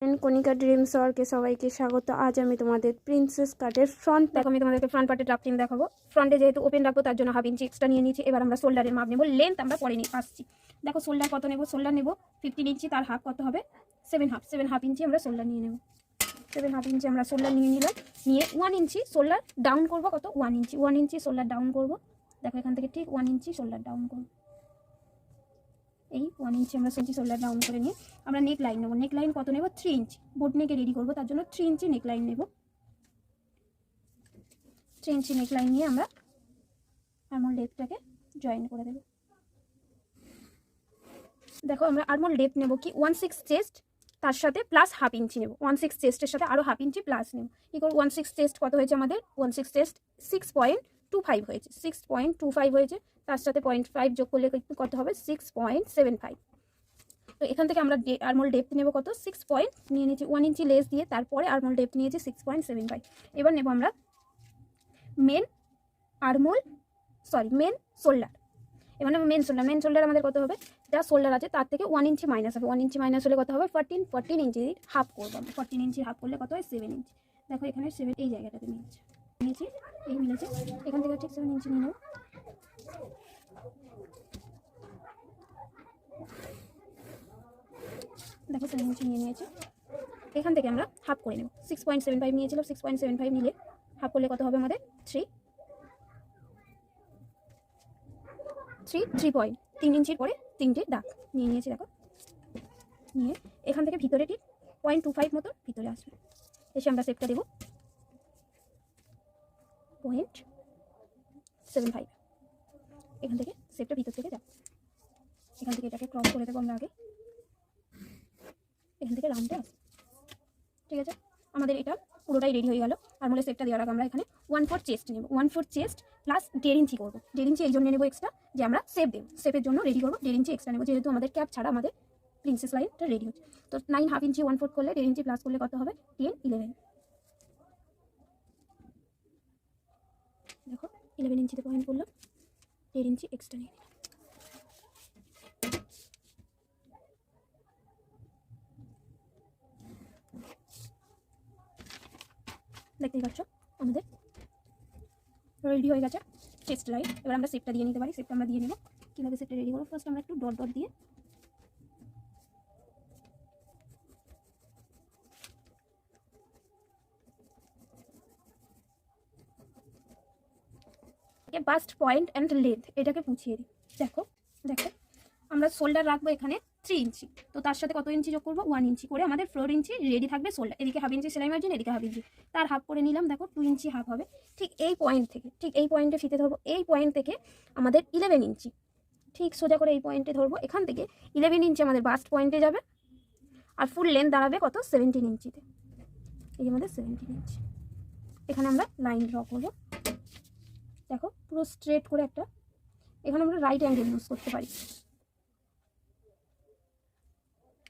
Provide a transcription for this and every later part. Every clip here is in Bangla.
কণিকা ড্রিমস ওয়ার্কে সবাইকে স্বাগত। আজ আমি তোমাদের প্রিন্সেস কাটের ফ্রন্ট দেখো, আমি তোমাদেরকে ফ্রন্ট পার্টের ড্রাফটিং দেখাবো। ফ্রন্টে যেহেতু ওপেন রাখবো তার জন্য 1/2 ইঞ্চি এক্সট্রা নিয়ে নিয়েছি। এবার আমরা শোল্ডারের মাপ নেবো, লেন্থ আমরা পরে নিয়ে আসছি। দেখো শোল্ডার কত নেবো, শোল্ডার নেবো 15 ইঞ্চি, তার হাফ কত হবে 7.5 ইঞ্চি আমরা শোল্ডার নিয়ে নেবো। 7.5 ইঞ্চি আমরা শোল্ডার নিয়ে নিলাম, নিয়ে 1 ইঞ্চি শোল্ডার ডাউন করবো। কত 1 ইঞ্চি শোল্ডার ডাউন করবো। দেখো এখান থেকে ঠিক 1 ইঞ্চি শোল্ডার ডাউন করবো। এই 1 ইঞ্চি আমরা শোল্ডার ডাউন করে নিয়ে আমরা নেক লাইন নেবো। নেক লাইন কত নেব 3 ইঞ্চি। বোট নেকে রেডি করবো তার জন্য 3 ইঞ্চি নেক লাইন নেব। 3 ইঞ্চি নেক লাইন নিয়ে আমরা আর্মহোল ডেপথটাকে জয়েন করে দেব। দেখো আমরা আর্মহোল ডেপথ নেব কি 16 চেস্ট, তার সাথে প্লাস 1/2 ইঞ্চি নেব। 16 চেস্টের সাথে আরও 1/2 ইঞ্চি প্লাস নেব। কী করবো 16 চেস্ট কত হয়েছে আমাদের 16 চেস্ট 6.25 হয়েছে। 6.25 হয়েছে, তার সাথে 0.5 যোগ করলে কত হবে 6.75। তো এখান থেকে আমরা আর্মহোল ডেপথ নেব কত 6 পয়েন্ট নিয়ে নিয়েছি। 1 ইঞ্চি লেস দিয়ে তারপরে আর্মহোল ডেপথ নিয়েছি 6.75। এবার নেব আমরা মেন শোল্ডার। এবার নেব মেন শোল্ডার আমাদের কত হবে, যা শোল্ডার আছে তার থেকে 1 ইঞ্চি মাইনাস হবে। 1 ইঞ্চি মাইনাস হলে কত হবে 14 ইঞ্চি হাফ করবো আমরা। 14 ইঞ্চি হাফ করলে কত হয় 7 ইঞ্চি। দেখো এখানে 7 এই জায়গাটাতে নিয়েছি, এই মিলেছে। এখান থেকে ঠিক 7 ইঞ্চি নিয়ে নেব। দেখো 7 ইঞ্চি নিয়ে নিয়েছি। এখান থেকে আমরা হাফ করে নেব। 6.75 নিয়েছিলাম, 6.75 নিলে হাফ করলে কত হবে আমাদের 3 ইঞ্চির পরে 3টে দাগ নিয়ে নিয়েছি। দেখো নিয়ে এখান থেকে ভিতরে ঠিক 0.25 মতো ভিতরে আসবে, এসে আমরা শেপটা দেবো 0.75। এখান থেকে শেপটা ভিতর থেকে যাবে। এখান থেকে এটাকে ক্রস করে দেবো আমরা আগে, এখান থেকে রাউন্ডে আসবে। ঠিক আছে, আমাদের এটা পুরোটাই রেডি হয়ে গেল। আর্মহোলের শেপটা দেওয়ার আগে আমরা এখানে 1/4 চেস্ট নেব। 1/4 চেস্ট প্লাস 1.5 ইঞ্চি করবো। 1.5 ইঞ্চি এই জন্য নেবো এক্সট্রা যে আমরা শেপ দেবো, শেপের জন্য রেডি করবো। 1.5 ইঞ্চি এক্সট্রা নেবো, যেহেতু আমাদের ক্যাপ ছাড়া আমাদের প্রিন্সেস লাইনটা রেডি হচ্ছে। তো 9.5 ইঞ্চি 1/4 করলে 1.5 ইঞ্চি প্লাস করলে কত হবে 10, 11। দেখো 11 ইঞ্চিতে পয়েন্ট করলাম, 1.5 ইঞ্চি এক্সট্রা নিয়ে নিলাম। দেখতেই পাচ্ছ আমাদের রেডি হয়ে গেছে চেস্ট লাইন। এবার আমরা শেপটা দিয়ে নিতে পারি। শেপটা আমরা দিয়ে নেব। কীভাবে শেপটা রেডি করবো, ফার্স্ট আমরা একটু ডট ডট দিয়ে বাস্ট পয়েন্ট অ্যান্ড লেন্থ এটাকে পুছিয়ে দিই। দেখো আমরা শোল্ডার রাখবো এখানে 3 ইঞ্চি। তো তার সাথে কত ইঞ্চি যোগ করবো 1 ইঞ্চি করে আমাদের 4 ইঞ্চি রেডি থাকবে শোল্ডার। এদিকে 1/2 ইঞ্চি সেলাই মার্জিন, এদিকে 1/2 ইঞ্চি, তার হাফ করে নিলাম। দেখো 2 ইঞ্চি হাফ হবে। ঠিক এই পয়েন্ট থেকে, ঠিক এই পয়েন্টে ফিতে ধরবো। এই পয়েন্ট থেকে আমাদের 11 ইঞ্চি ঠিক সোজা করে এই পয়েন্টে ধরবো। এখান থেকে 11 ইঞ্চি আমাদের বাস্ট পয়েন্টে যাবে, আর ফুল লেন্থ দাঁড়াবে কত 17 ইঞ্চিতে। এই আমাদের 17 ইঞ্চি। এখানে আমরা লাইন ড্র করবো। দেখো পুরো স্ট্রেট করে একটা, এখানে আমরা রাইট অ্যাঙ্গেল ইউজ করতে পারি।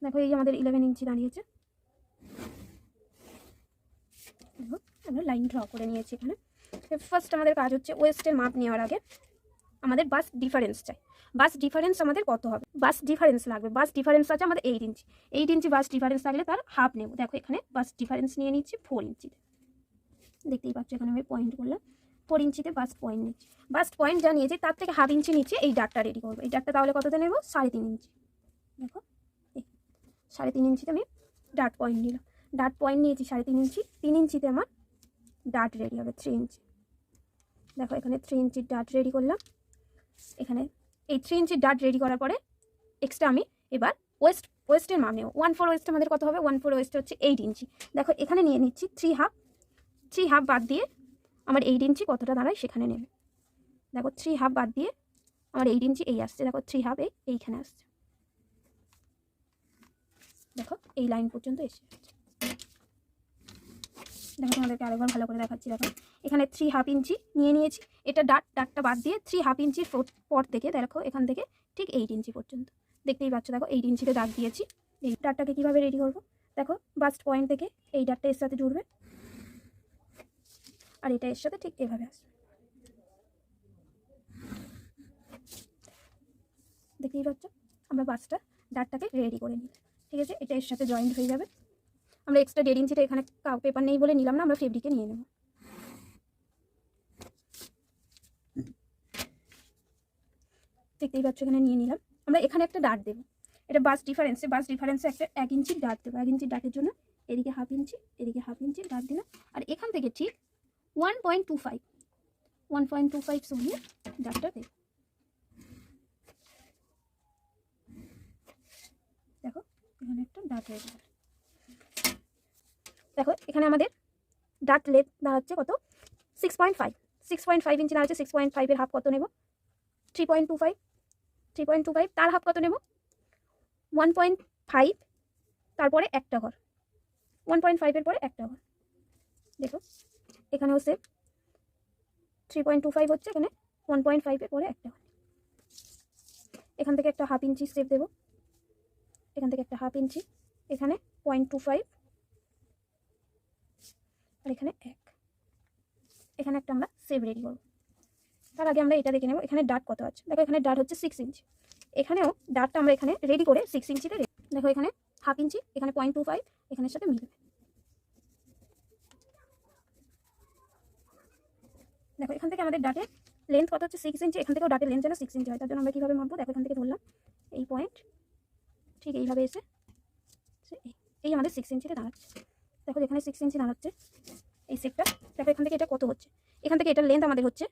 দেখো এই আমাদের 11 ইঞ্চি দাঁড়িয়েছে। দেখো আমরা লাইন ড্র করে নিয়েছি। এখানে ফার্স্ট আমাদের কাজ হচ্ছে ওয়েস্টের মাপ নেওয়ার আগে আমাদের বাস্ট ডিফারেন্স চাই। বাস্ট ডিফারেন্স আমাদের কত হবে, বাস্ট ডিফারেন্স লাগবে। বাস্ট ডিফারেন্স আছে আমাদের 8 ইঞ্চি। 8 ইঞ্চি বাস্ট ডিফারেন্স থাকলে তার হাফ নেব। দেখো এখানে বাস্ট ডিফারেন্স নিয়ে নিচ্ছি 4 ইঞ্চিতে। দেখতেই পাচ্ছ এখানে আমি পয়েন্ট করলাম, 4 ইঞ্চিতে বাস্ট পয়েন্ট নিচ্ছি। বাস্ট পয়েন্ট যা নিয়েছি তার থেকে 1/2 ইঞ্চি নিচে এই ডাটটা রেডি করবো। এই ডাটটা তাহলে কততে নেব 3.5 ইঞ্চি। দেখো 3.5 ইঞ্চিতে আমি ডাট পয়েন্ট নিলাম। ডাট পয়েন্ট নিয়েছি 3.5 ইঞ্চি। 3 ইঞ্চিতে আমার ডাট রেডি হবে 3 ইঞ্চি। দেখো এখানে 3 ইঞ্চির ডাট রেডি করলাম। এখানে এই 3 ইঞ্চির ডাট রেডি করার পরে এক্সট্রা আমি এবার ওয়েস্টের মাপ নেব। 1/4 ওয়েস্ট আমাদের কত হবে 1/4 ওয়েস্ট হচ্ছে 8 ইঞ্চি। দেখো এখানে নিয়ে নিচ্ছি 3 হাফ বাদ দিয়ে আমার 8 ইঞ্চি কতটা দাঁড়ায় সেখানে নেবে। দেখো 3 হাফ বাদ দিয়ে আমার 8 ইঞ্চি এই আসছে। দেখো 3 হাফ এইখানে আসছে। দেখো এই লাইন পর্যন্ত এসে যাচ্ছে। দেখো তোমাদেরকে আরেকবার ভালো করে দেখাচ্ছি। দেখো এখানে 3.5 ইঞ্চি নিয়ে নিয়েছি। এটা ডাটটা বাদ দিয়ে 3.5 ইঞ্চির পর থেকে দেখো এখান থেকে ঠিক 8 ইঞ্চি পর্যন্ত দেখতেই পাচ্ছ। দেখো 8 ইঞ্চিতে দাগ দিয়েছি। এই ডাটটাকে কীভাবে রেডি করবো, দেখো বাস্ট পয়েন্ট থেকে এই ডাটটা এর সাথে জুড়বে, আর এটা এর সাথে ঠিক এভাবে আসবে। দেখতেই পাচ্ছ আমরা বাস্টটা ডাটটাকে রেডি করে নিই। ঠিক আছে, এটা এর সাথে জয়েন্ট হয়ে যাবে। আমরা এক্সট্রা 1.5 ইঞ্চিটা এখানে পেপার নেই বলে নিলাম না, আমরা ফেব্রিকে নিয়ে নেব। দেখতেই পাচ্ছ এখানে নিয়ে নিলাম। আমরা এখানে একটা ডাট দেবো, এটা বাস ডিফারেন্সে একটা 1 ইঞ্চির ডাট দেবো। 1 ইঞ্চির ডাটের জন্য এদিকে 1/2 ইঞ্চি, এদিকে 1/2 ইঞ্চি ডাট দিলাম। আর এখান থেকে ঠিক 1.25 সরিয়ে ডাটটা দেবো। দেখো এখানে একটা ডাট হয়ে গেল। দেখো এখানে আমাদের ডাট লেন্থ দাঁড়াচ্ছে কত, 6.5 ইঞ্চি দাঁড়াচ্ছে। 6.5 এর হাফ কত নেব, 3.25 তার হাফ কত নেব, 1.5, তারপরে একটা ঘর, 1.5 এর পরে একটা ঘর। দেখো এখানেও সেম 3.25 হচ্ছে, এখানে 1.5 এর পরে একটা ঘর। এখান থেকে একটা 1/2 ইঞ্চি স্টেপ দেবো, এখান থেকে একটা 1/2 ইঞ্চি, এখানে 0.25 আর এখানে 1। এখানে একটা আমরা সেভ রেডি করবো। তার আগে আমরা এটা দেখে নেব এখানে ডাট কত আছে। দেখো এখানে ডাট হচ্ছে 6 ইঞ্চি, এখানেও ডাটটা আমরা এখানে রেডি করে 6 ইঞ্চিতে দেখো এখানে 1/2 ইঞ্চি, এখানে 0.25, এখানের সাথে মিলবে। দেখো এখান থেকে আমাদের ডাটের লেন্থ কত হচ্ছে 6 ইঞ্চি, এখান থেকেও ডাটের লেন্থ যেন 6 ইঞ্চি হয়। তার জন্য আমরা কীভাবে মাপবো, দেখো এখান থেকে ধরলাম এই পয়েন্ট, ঠিক এইভাবে এসে এই আমাদের 6 ইঞ্চিতে দাঁড়াচ্ছে। দেখো যেখানে 6 ইঞ্চি দাঁড়াচ্ছে এই সেটটা, দেখো এখান থেকে এটা কত হচ্ছে, এখান থেকে এটার লেন্থ আমাদের হচ্ছে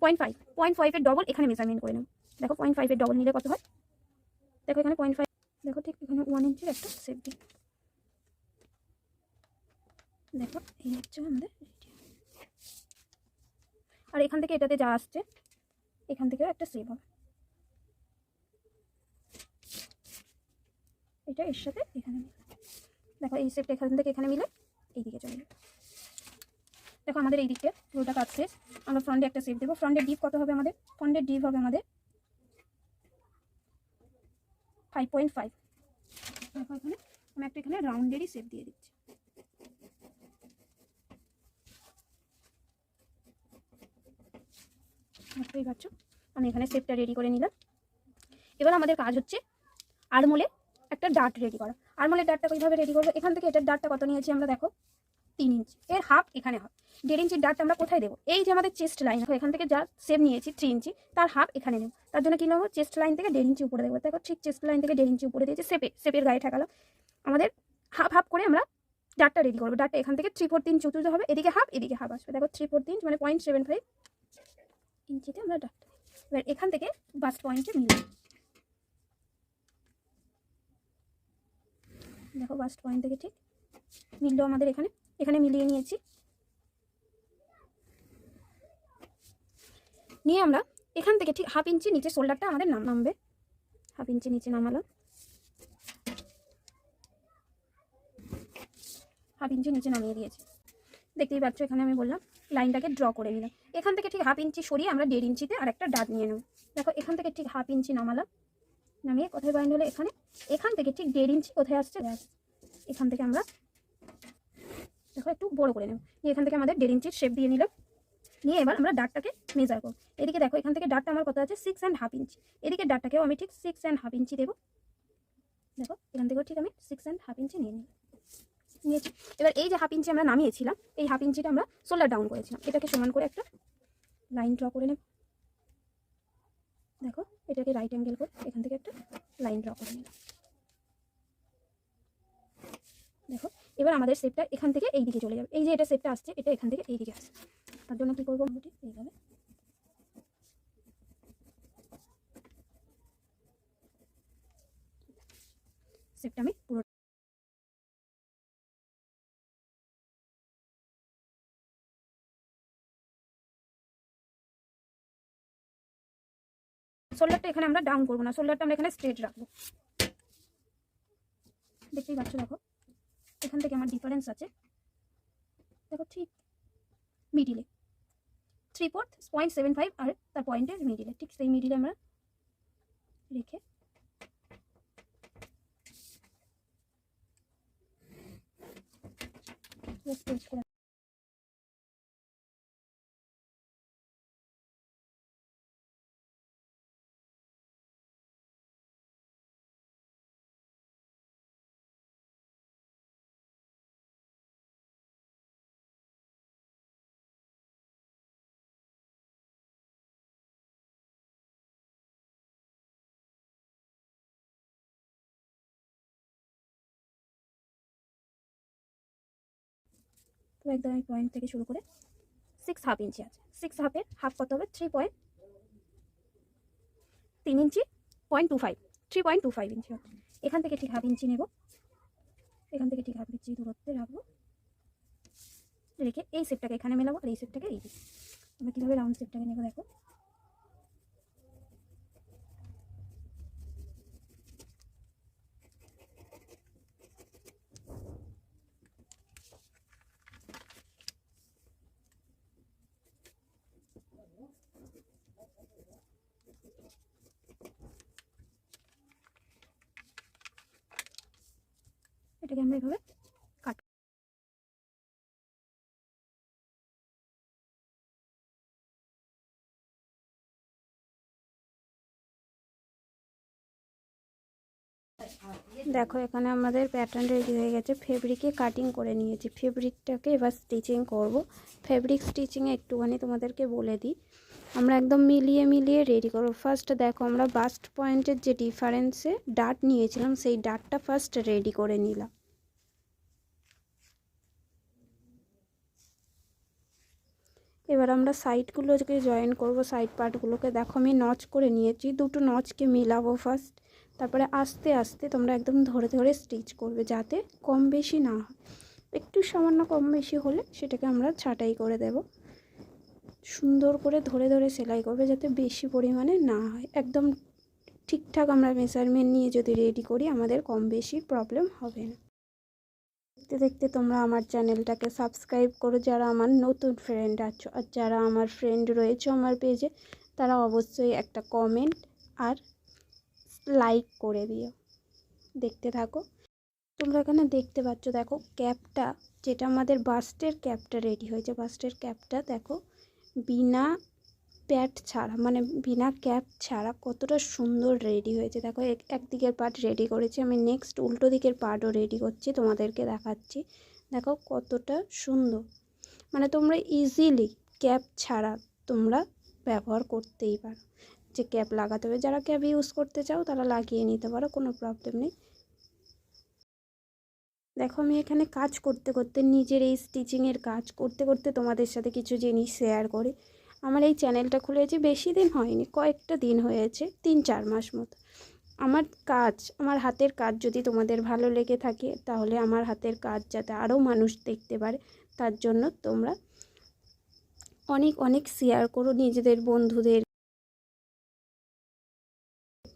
0.5 এর ডবল এখানে মেজারমেন্ট করে নেব। দেখো 0.5 এর ডবল নিলে কত হয়, দেখো এখানে 0.5, দেখো ঠিক এখানে 1 ইঞ্চির একটা সেট দিই। দেখো এই হচ্ছে আমাদের, আর এখান থেকে এটাতে যা আসছে এখান থেকেও একটা সেভ হবে। এটা এর সাথে এখানে মিলে, দেখো এই সেপটা এখান থেকে এখানে মিলে এইদিকে চলে যাবে। দেখো আমাদের এই দিকটা পুরোটা কাজ শেষ। আমরা ফ্রন্টে একটা সেপ দেবো। ফ্রন্টের ডিপ কত হবে আমাদের, ফ্রন্টের ডিপ হবে আমাদের 5.5। দেখো এখানে আমি একটা এখানে রাউন্ডেরই সেপ দিয়ে দিচ্ছি। বুঝতেই পারছো আমি এখানে সেপটা রেডি করে নিলাম। এবার আমাদের কাজ হচ্ছে আরমোলে একটা ডাট রেডি করা। আরমোলের ডাটটা কীভাবে রেডি করবো, এখান থেকে এটার ডাটটা কত নিয়েছি আমরা, দেখো 3 ইঞ্চি, এর হাফ এখানে হবে। 1.5 ইঞ্চির ডাটটা আমরা কোথায় দেবো, এই যে আমাদের চেস্ট লাইন, দেখো এখান থেকে যা সেপ নিয়েছি 3 ইঞ্চি, তার হাফ এখানে নেব। তার জন্য কী নেবো, চেস্ট লাইন থেকে 1.5 ইঞ্চি উপরে দেবো। দেখো ঠিক চেস্ট লাইন থেকে 1.5 ইঞ্চি উপরে দিয়েছি, সেপের গায়ে ঠেকালাম। আমাদের হাফ করে আমরা ডাটটা রেডি করবো। ডাটটা এখান থেকে 3/4 ইঞ্চি উঁচুতে হবে, এদিকে হাফ এদিকে হাফ আসবে। দেখো 3/4 ইঞ্চ মানে 0.75 ইঞ্চিতে আমরা ডাটটা, এবার এখান থেকে বাস্ট পয়েন্টে মিলবে। দেখো বাস্ট পয়েন্ট থেকে ঠিক মিললো আমাদের, এখানে মিলিয়ে নিয়েছি। নিয়ে আমরা এখান থেকে ঠিক 1/2 ইঞ্চি নিচে শোল্ডারটা আমাদের নামবে, 1/2 ইঞ্চি নিচে নামালাম, 1/2 ইঞ্চি নিচে নামিয়ে দিয়েছি। দেখতেই পাচ্ছ এখানে আমি বললাম লাইনটাকে ড্র করে নিলাম। এখান থেকে ঠিক 1/2 ইঞ্চি সরিয়ে আমরা 1.5 ইঞ্চিতে আর একটা ডাট নিয়ে নেব। দেখো এখান থেকে ঠিক 1/2 ইঞ্চি নামালাম, নামিয়ে কোথায় পয়েন্ট হলো এখানে, এখান থেকে ঠিক 1.5 ইঞ্চি কোথায় আসছে, এখান থেকে আমরা দেখো একটু বড় করে নেব। নিয়ে এখান থেকে আমাদের 1.5 ইঞ্চির শেপ দিয়ে নিলাম। নিয়ে এবার আমরা ডাটটাকে মেজার করব। এদিকে দেখো এখান থেকে ডাটটা আমার কত আছে, 6.5 ইঞ্চি, এদিকে ডাটটাকেও আমি ঠিক 6.5 ইঞ্চি দেবো। দেখো এখান থেকেও ঠিক আমি 6.5 ইঞ্চি নিয়েছি। এবার এই যে 1/2 ইঞ্চি আমরা নামিয়েছিলাম, এই 1/2 ইঞ্চিটা আমরা শোল্ডার ডাউন করেছিলাম, এটাকে সমান করে একটা লাইন ড্র করে নেব। দেখো এটাকে রাইট অ্যাঙ্গেল করে এখান থেকে একটা লাইন ড্র করে নিলাম। দেখো এবার আমাদের শেপটা এখান থেকে এই দিকে চলে যাবে। এই যে এটা শেপটা আসছে, এটা এখান থেকে এই দিকে আসছে। তার জন্য কি করবো, আমরা ঠিক এইভাবে শেপটা আমি পুরো শোল্ডারটা এখানে আমরা ডাউন করবো না, শোল্ডারটা আমরা এখানে স্ট্রেট রাখবো। দেখতেই পাচ্ছ দেখো এখান থেকে আমার ডিফারেন্স আছে, দেখো ঠিক মিডিলে 3/4 0.75 আর তার পয়েন্টের মিডিলে, ঠিক সেই মিডিলে আমরা রেখে তো একদম এই পয়েন্ট থেকে শুরু করে 6.5 ইঞ্চি আছে, 6.5 হাফ কত হবে 3 ইঞ্চি 3.25 ইঞ্চি হবে। এখান থেকে ঠিক হাফ ইঞ্চি নেব, এখান থেকে ঠিক হাফ ইঞ্চি দূরত্বে রাখবো, রেখে এই শেপটাকে এখানে মেলাবো আর এই শেপটাকে এই দিই। আমরা কীভাবে রাউন্ড শেপটাকে নেবো দেখো, এটাকে আমরা এভাবে কাট। দেখো এখানে আমাদের প্যাটার্ন রেডি হয়ে গেছে, ফেব্রিকে কাটিং করে নিয়েছি, ফেব্রিকটাকে এবার স্টিচিং করব। ফেব্রিক স্টিচিংয়ে একটুখানি তোমাদেরকে বলে দিই, আমরা একদম মিলিয়ে মিলিয়ে রেডি করবো। ফার্স্ট দেখো আমরা বাস্ট পয়েন্টের যে ডিফারেন্সে ডাট নিয়েছিলাম সেই ডাটটা ফার্স্ট রেডি করে নিলাম। এবার আমরা সাইডগুলোকে জয়েন করব, সাইড পার্টগুলোকে দেখো আমি নচ করে নিয়েছি, দুটো নচকে মিলাবো ফার্স্ট, তারপরে আস্তে আস্তে তোমরা একদম ধরে ধরে স্টিচ করবে যাতে কম বেশি না হয়। একটু সামান্য কম বেশি হলে সেটাকে আমরা ছাঁটাই করে দেব। সুন্দর করে ধরে ধরে সেলাই করবে যাতে বেশি পরিমাণে না হয়। একদম ঠিকঠাক আমরা মেজারমেন্ট নিয়ে যদি রেডি করি আমাদের কম বেশি প্রবলেম হবে না। দেখতে দেখতে তোমরা আমার চ্যানেলটাকে সাবস্ক্রাইব করো যারা আমার নতুন ফ্রেন্ড আছো, আর যারা আমার ফ্রেন্ড রয়েছে আমার পেজে তারা অবশ্যই একটা কমেন্ট আর লাইক করে দিও। দেখতে থাকো। তোমরা এখানে দেখতে পাচ্ছ, দেখো ক্যাপটা যেটা আমাদের বাস্টের ক্যাপটা রেডি হয়েছে, বাস্টের ক্যাপটা দেখো বিনা প্যাড ছাড়া মানে বিনা ক্যাপ ছাড়া কতটা সুন্দর রেডি হয়েছে। দেখো একদিকের পার্ট রেডি করেছি, আমি নেক্সট উল্টো দিকের পার্টও রেডি করছি, তোমাদেরকে দেখাচ্ছি। দেখো কতটা সুন্দর, মানে তোমরা ইজিলি ক্যাপ ছাড়া তোমরা ব্যবহার করতেই পারো। যে ক্যাপ লাগাতে হবে, যারা ক্যাপ ইউজ করতে চাও তারা লাগিয়ে নিতে পারো, কোনো প্রবলেম নেই। দেখো আমি এখানে কাজ করতে করতে নিজের এই স্টিচিংয়ের কাজ করতে করতে তোমাদের সাথে কিছু জিনিস শেয়ার করি। আমার এই চ্যানেলটা খুলেছি বেশি দিন হয়নি, কয়েকটা দিন হয়েছে, 3-4 মাস মতো। আমার কাজ, আমার হাতের কাজ যদি তোমাদের ভালো লেগে থাকে তাহলে আমার হাতের কাজ যাতে আরও মানুষ দেখতে পারে তার জন্য তোমরা অনেক অনেক শেয়ার করো, নিজেদের বন্ধুদের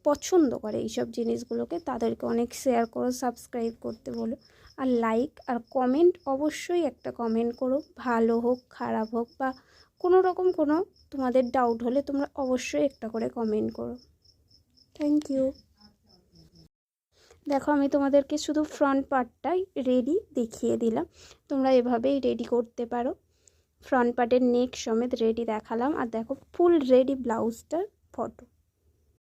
পছন্দ করে এইসব জিনিসগুলোকে তাদেরকে অনেক শেয়ার করো, সাবস্ক্রাইব করতে বলো, আর লাইক আর কমেন্ট অবশ্যই একটা কমেন্ট করো, ভালো হোক খারাপ হোক বা কোনো রকম কোনো তোমাদের ডাউট হলে তোমরা অবশ্যই একটা করে কমেন্ট করো। Thank you. দেখো আমি তোমাদেরকে শুধু ফ্রন্ট পার্টটাই রেডি দেখিয়ে দিলাম, তোমরা এভাবেই রেডি করতে পারো। ফ্রন্ট পার্টের নেক সমেত রেডি দেখালাম, আর দেখো ফুল রেডি ব্লাউজটার ফটো।